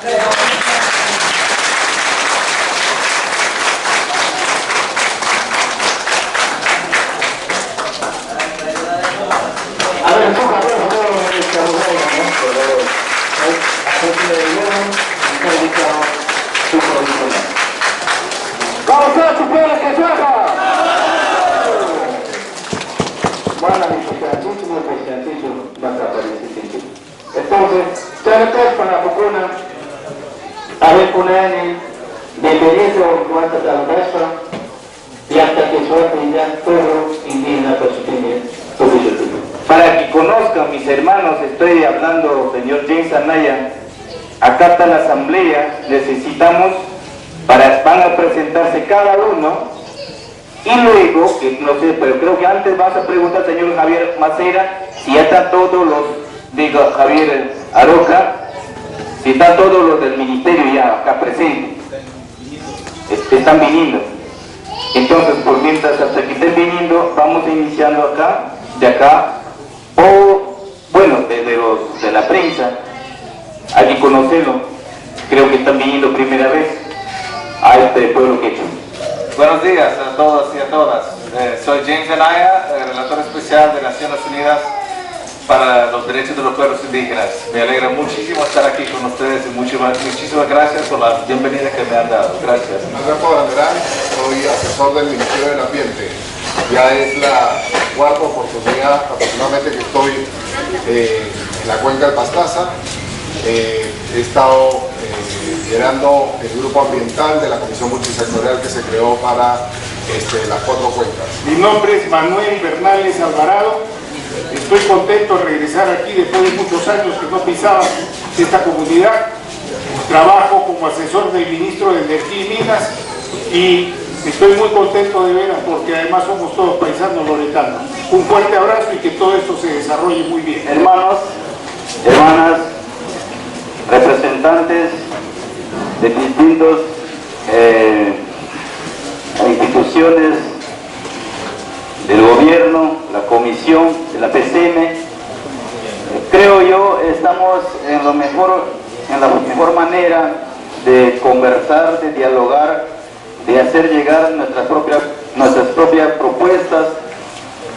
Vamos a su pueblo que suelta. Bueno, mi presidente, vas a aparecer. Entonces, ya para la vacuna, a ver, Punani, bienvenido, Guanta de la Basta, y hasta que suelte ya todo indígena para su primer. Para que conozcan mis hermanos, estoy hablando, señor James Anaya, acá está la asamblea, necesitamos, van a presentarse cada uno, y luego, que no sé, pero creo que antes vas a preguntar al señor Javier Macera, si ya están todos los, digo, Javier Aroca, si están todos los del ministerio ya acá presentes, están viniendo. Entonces, por mientras hasta que estén viniendo, vamos iniciando acá, de acá, o bueno, de la prensa, hay que conocerlo, creo que están viniendo primera vez a este pueblo quechua. Buenos días a todos y a todas. Soy James Anaya, relator especial de Naciones Unidas para los derechos de los pueblos indígenas. Me alegra muchísimo estar aquí con ustedes y muchísimas gracias por la bienvenida que me han dado. Gracias. Adolfo Banderán, soy asesor del Ministerio del Ambiente. Ya es la cuarta oportunidad aproximadamente que estoy en la cuenca del Pastaza. He estado liderando el grupo ambiental de la Comisión Multisectorial que se creó para las 4 cuencas. Mi nombre es Manuel Bernales Alvarado. Estoy contento de regresar aquí después de muchos años que no pisaba esta comunidad. Trabajo como asesor del ministro de Energía y Minas y estoy muy contento de veras porque además somos todos paisanos loretanos. Un fuerte abrazo y que todo esto se desarrolle muy bien. Hermanos, hermanas, representantes de distintas instituciones del gobierno, la comisión, de la PCM, creo yo estamos en la mejor manera de conversar, de dialogar, de hacer llegar nuestras propias propuestas,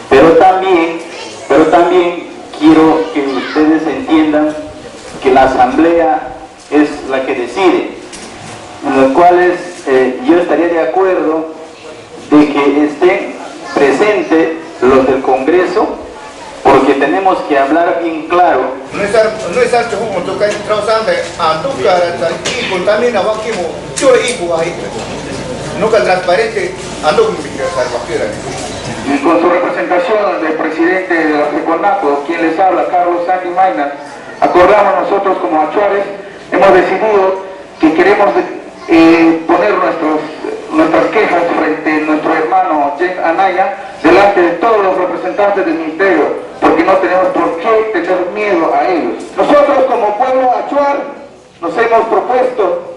pero también quiero que ustedes entiendan que la asamblea es la que decide, en los cuales yo estaría de acuerdo de que estén presentes los del Congreso, porque tenemos que hablar bien claro. No es algo como tocar trausando a tocar y contamina vaquimo yo ibu ahí nunca transparente ando con y con su representación del presidente de la FECONAPO, quien les habla, Carlos Sandy Mayna, acordamos nosotros como achuares, hemos decidido que queremos poner nuestras quejas frente a nuestro hermano James Anaya delante de todos los representantes del ministerio, porque no tenemos por qué tener miedo a ellos. Nosotros como pueblo achuar nos hemos propuesto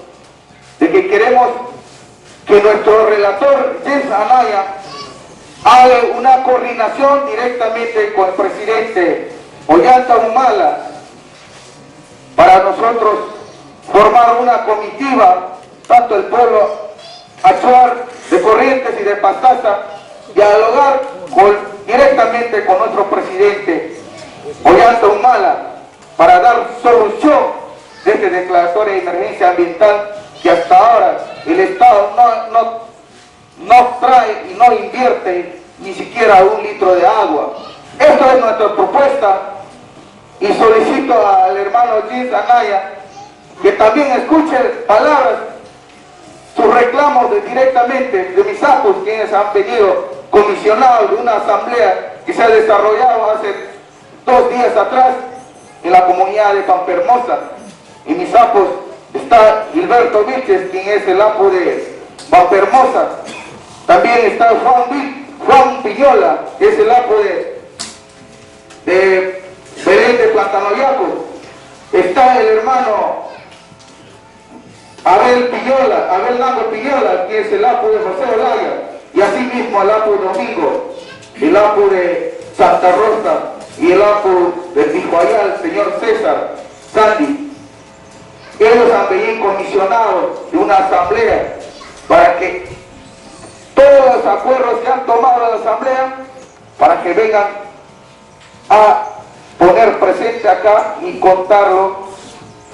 de que queremos que nuestro relator James Anaya haga una coordinación directamente con el presidente Ollanta Humala para nosotros formar una comitiva, tanto el pueblo achuar de Corrientes y de Pastaza, dialogar directamente con nuestro presidente Ollanta Humala para dar solución de este declaratoria de emergencia ambiental que hasta ahora el Estado no trae y no invierte ni siquiera 1 litro de agua. Esta es nuestra propuesta y solicito al hermano James Anaya que también escuche palabras, sus reclamos directamente de mis apos, quienes han venido comisionados de una asamblea que se ha desarrollado hace 2 días atrás en la comunidad de Pampermosa. Y mis apos está Gilberto Vilches, quien es el apo de Pampermosa. También está Juan Piñola, que es el apo de Belén de Platanoyaco. Está el hermano Abel Nago Piñola, que es el apo de José Olaya, y asimismo el apo Domingo, el apo de Santa Rosa y el apo de Tijuayal, el señor César Sandy. ellos han venido comisionados de una asamblea para que todos los acuerdos que han tomado en la asamblea, para que vengan a poner presente acá y contarlo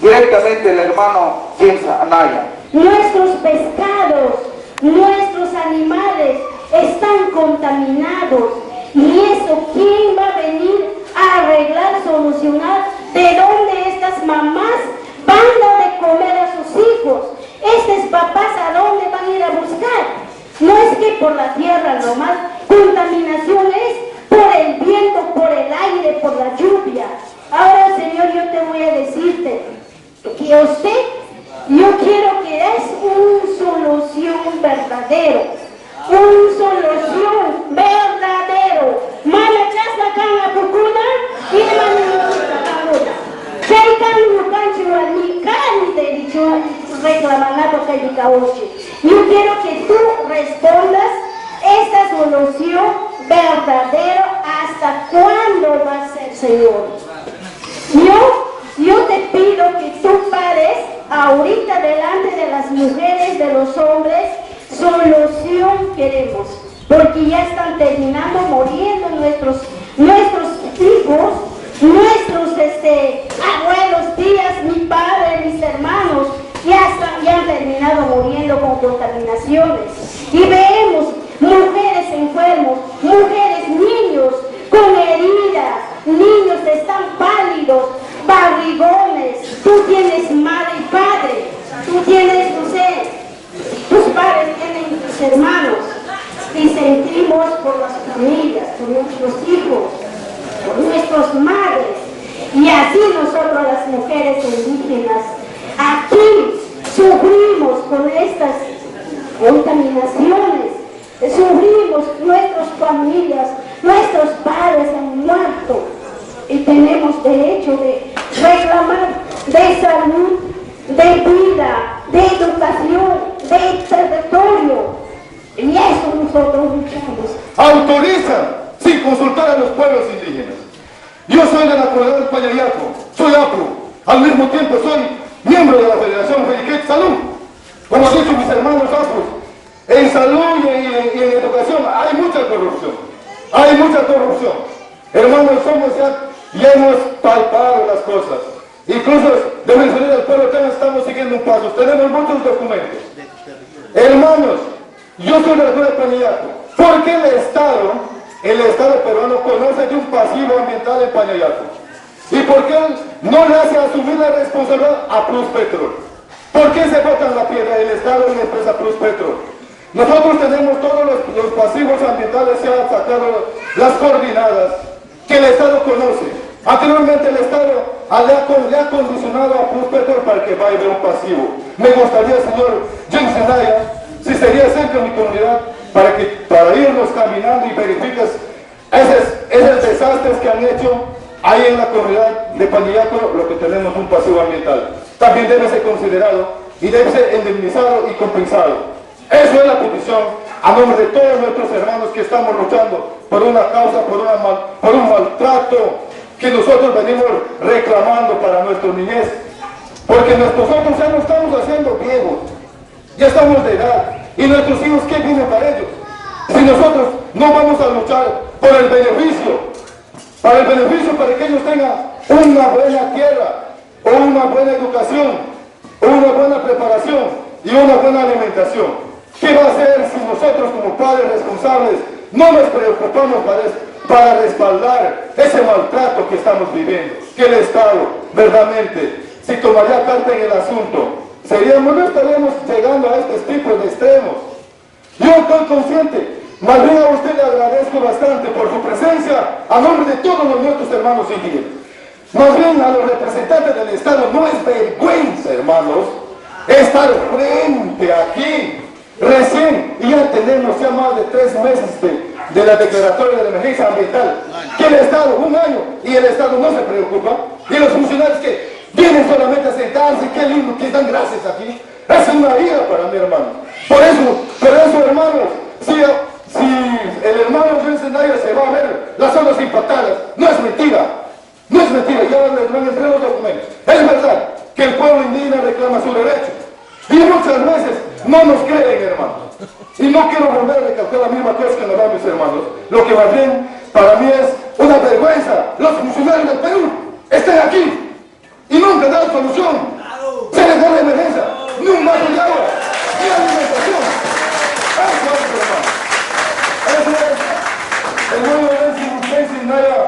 directamente el hermano James Anaya. Nuestros pescados, nuestros animales están contaminados, y eso, ¿quién va a venir a arreglar, solucionar? ¿De dónde estas mamás van a dar de comer a sus hijos? Estos papás, ¿a dónde van a ir a buscar? No es que por la tierra nomás, contaminación es por el viento, por el aire, por la lluvia. Ahora, Señor, yo te voy a decirte que usted, yo quiero que es una solución verdadero, una solución verdadero. Mana chasla cana pucuna y mana pucuna. Sei canu cancho al mi can de dicho reclamando que mi cauche. Yo quiero que tú respondas esta solución verdadera. ¿Hasta cuándo va a ser, Señor? Yo te pido que tú pares ahorita delante de las mujeres, de los hombres. Solución queremos, porque ya están terminando muriendo nuestros hijos, nuestros abuelos, tías, mi padre, mis hermanos, ya han terminado muriendo con contaminaciones. Y vemos mujeres enfermos, mujeres, niños con heridas, niños están pálidos, barrigones. Tú tienes madre y padre, tú tienes, no sé, tus padres tienen tus hermanos, y sentimos por las familias, por nuestros hijos, por nuestras madres. Y así nosotros, las mujeres indígenas, aquí sufrimos con estas contaminaciones, sufrimos, nuestras familias, nuestros padres han muerto, y tenemos derecho de reclamar de salud, de vida, de educación, de territorio. Y eso nosotros luchamos. Autorizan sin consultar a los pueblos indígenas. Yo soy de la comunidad del Payayaco, soy APRO, al mismo tiempo soy miembro de la Federación Feliquet Salud. Como han dicho mis hermanos APROs, en salud y en educación hay mucha corrupción. Hay mucha corrupción. Hermanos, ya hemos palpado las cosas. Incluso de mencionar al pueblo que estamos siguiendo un paso. Tenemos muchos documentos. Hermanos, yo soy de la comunidad del Payayaco. ¿Por qué el Estado peruano conoce de un pasivo ambiental en Payayaco? ¿Y por qué no le hace asumir la responsabilidad a Pluspetrol? ¿Por qué se botan la piedra el Estado y la empresa Pluspetrol? Nosotros tenemos todos los pasivos ambientales, se han sacado las coordinadas que el Estado conoce. Anteriormente el Estado le ha condicionado a Pluspetrol para que vaya a ver un pasivo. Me gustaría, señor James Anaya, si sería cerca de mi comunidad, para irnos caminando y verificas esos desastres que han hecho ahí en la comunidad de Payayaco, lo que tenemos un pasivo ambiental. También debe ser considerado y debe ser indemnizado y compensado. Eso es la petición a nombre de todos nuestros hermanos que estamos luchando por una causa, por un maltrato que nosotros venimos reclamando para nuestra niñez. Porque nosotros ya no estamos haciendo viejos, ya estamos de edad. ¿Y nuestros hijos qué vienen para ellos? Si nosotros no vamos a luchar por el beneficio, para que ellos tengan una buena tierra, o una buena educación, o una buena preparación y una buena alimentación. ¿Qué va a hacer si nosotros como padres responsables no nos preocupamos para respaldar ese maltrato que estamos viviendo? Que el Estado, verdaderamente, si tomaría carta en el asunto, no estaríamos llegando a estos tipos de extremos. Yo estoy consciente, más bien a usted le agradezco bastante por su presencia a nombre de todos nuestros hermanos indígenas. Más bien a los representantes del Estado, no es vergüenza, hermanos, estar frente aquí. Recién, y ya tenemos ya más de 3 meses de la declaratoria de la emergencia ambiental, que el Estado, 1 año, y el Estado no se preocupa, y los funcionarios que vienen solamente a sentarse, qué lindo, que dan gracias aquí, es una ira para mi hermano. Por eso, hermanos, si el hermano James Anaya se va a ver las zonas impactadas, no es mentira, ya les van a entregar los documentos, es verdad. que el pueblo indígena reclama su derecho. Y muchas veces no nos creen, hermanos. Y no quiero volver a recalcar la misma cosa que nos dan mis hermanos. Lo que más bien para mí es una vergüenza. Los funcionarios del Perú están aquí y nunca dan solución. Se les da la emergencia, ni un vaso de agua, ni alimentación. Eso es, hermano. Eso es el nuevo Jensen Naya.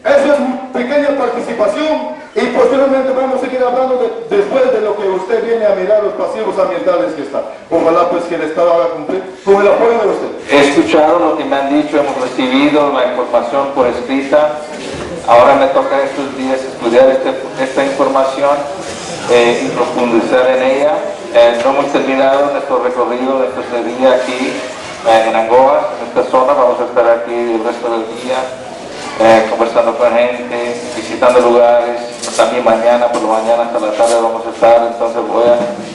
Eso es mi pequeña participación y posteriormente vamos a seguir hablando después de lo que usted viene a mirar, los pasivos ambientales que están. Ojalá pues que el Estado haga cumplir con el apoyo de usted. He escuchado lo que me han dicho, hemos recibido la información por escrita. Ahora me toca estos días estudiar esta información y profundizar en ella. No hemos terminado nuestro recorrido de nuestro día aquí en Angoa, en esta zona. Vamos a estar aquí el resto del día. Conversando con gente, visitando lugares, también mañana, por la mañana hasta la tarde vamos a estar, entonces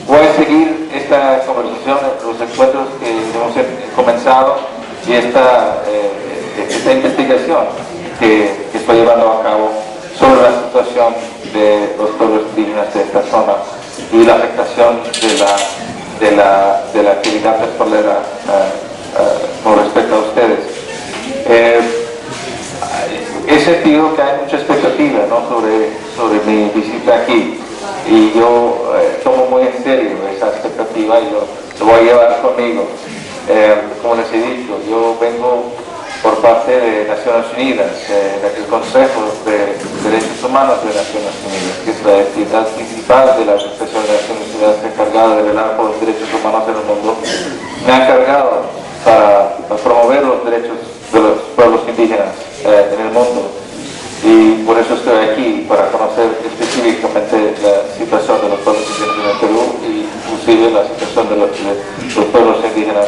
voy a seguir esta conversación, los encuentros que hemos comenzado y esta investigación que estoy llevando a cabo sobre la situación de los pueblos indígenas de esta zona y la afectación de la actividad petrolera con respecto a ustedes. He sentido que hay mucha expectativa, ¿no?, sobre mi visita aquí y yo tomo muy en serio esa expectativa y lo voy a llevar conmigo. Como les he dicho, yo vengo por parte de Naciones Unidas, del Consejo de Derechos Humanos de Naciones Unidas, que es la entidad principal de la Organización de Naciones Unidas encargada de velar por los derechos humanos en el mundo. Me ha encargado para promover los derechos de los pueblos indígenas en el mundo y por eso estoy aquí, para conocer específicamente la situación de los pueblos indígenas en el Perú y inclusive la situación de los pueblos indígenas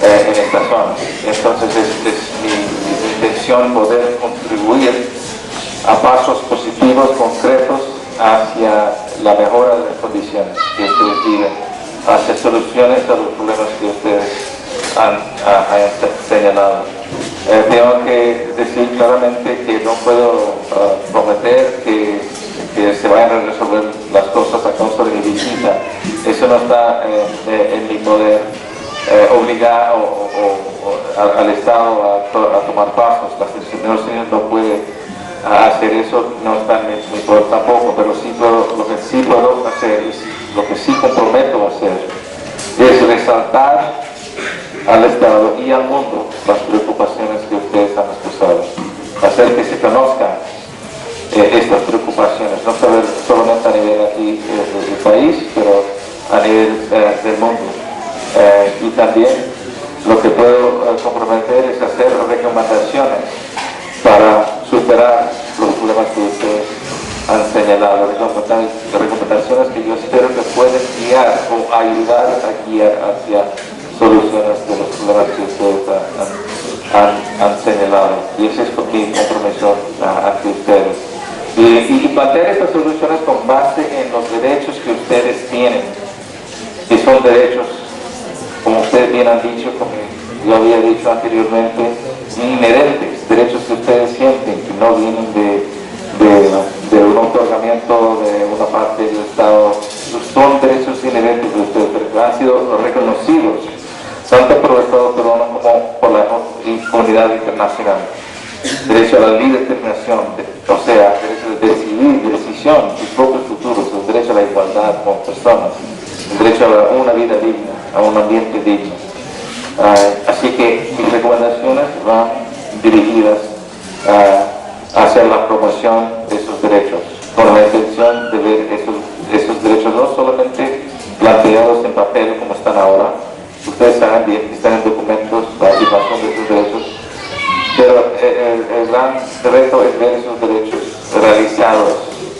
en esta zona. Entonces es mi intención poder contribuir a pasos positivos, concretos, hacia la mejora de las condiciones que ustedes viven, hacia soluciones a los problemas que ustedes han señalado. Tengo que decir claramente que no puedo prometer que se vayan a resolver las cosas a causa de mi visita. Eso no está en mi poder. Obligar al Estado a tomar pasos. Las Naciones Unidas no puede hacer eso, no está en mi poder tampoco, pero sí lo que sí puedo hacer, lo que sí comprometo a hacer, es resaltar al Estado y al mundo las preocupaciones que ustedes han expresado, hacer que se conozcan estas preocupaciones, no solamente a nivel aquí del país, pero a nivel del mundo. Y también lo que puedo comprometer es hacer recomendaciones para superar los problemas que ustedes han señalado, recomendaciones que yo espero que pueden guiar o ayudar a guiar hacia soluciones de los problemas que ustedes han señalado. Y ese es mi compromiso ante ustedes. Y plantear estas soluciones con base en los derechos que ustedes tienen, que son derechos, como ustedes bien han dicho, como yo había dicho anteriormente, inherentes, derechos que ustedes sienten, que no vienen de un otorgamiento de una parte del Estado, son derechos inherentes de ustedes, pero han sido reconocidos tanto por el Estado peruano como por la comunidad internacional. Derecho a la libre determinación, o sea, derecho de decidir, de decisión, sus propios futuros, el derecho a la igualdad como personas, el derecho a una vida digna, a un ambiente digno. Así que mis recomendaciones van dirigidas hacia la promoción de esos derechos, con la intención de ver esos derechos no solamente planteados en papel como están ahora. Ustedes saben bien que están en documentos la afirmación de esos derechos, pero el gran reto es ver esos derechos realizados,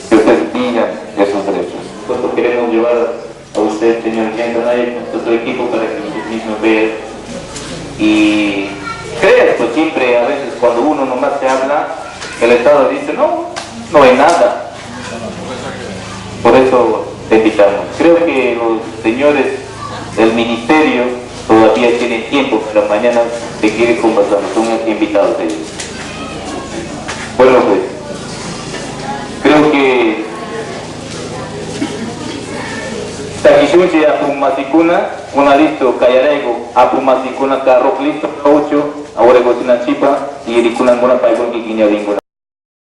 que ustedes digan esos derechos. Nosotros queremos llevar a usted, señor Jensen Naya, con todo el equipo para que usted mismo vea y creas, pues siempre a veces cuando uno nomás se habla, el Estado dice no hay nada. Por eso te invitamos. Creo que los señores del ministerio todavía tienen tiempo, pero mañana se quiere conversar, son invitados ellos. Bueno, pues creo que Shunchi apumasikuna, una listo, Kayarego, apumasikuna, carro listo, 8, ahora cocina chipa, y rikunan una paikon kikinya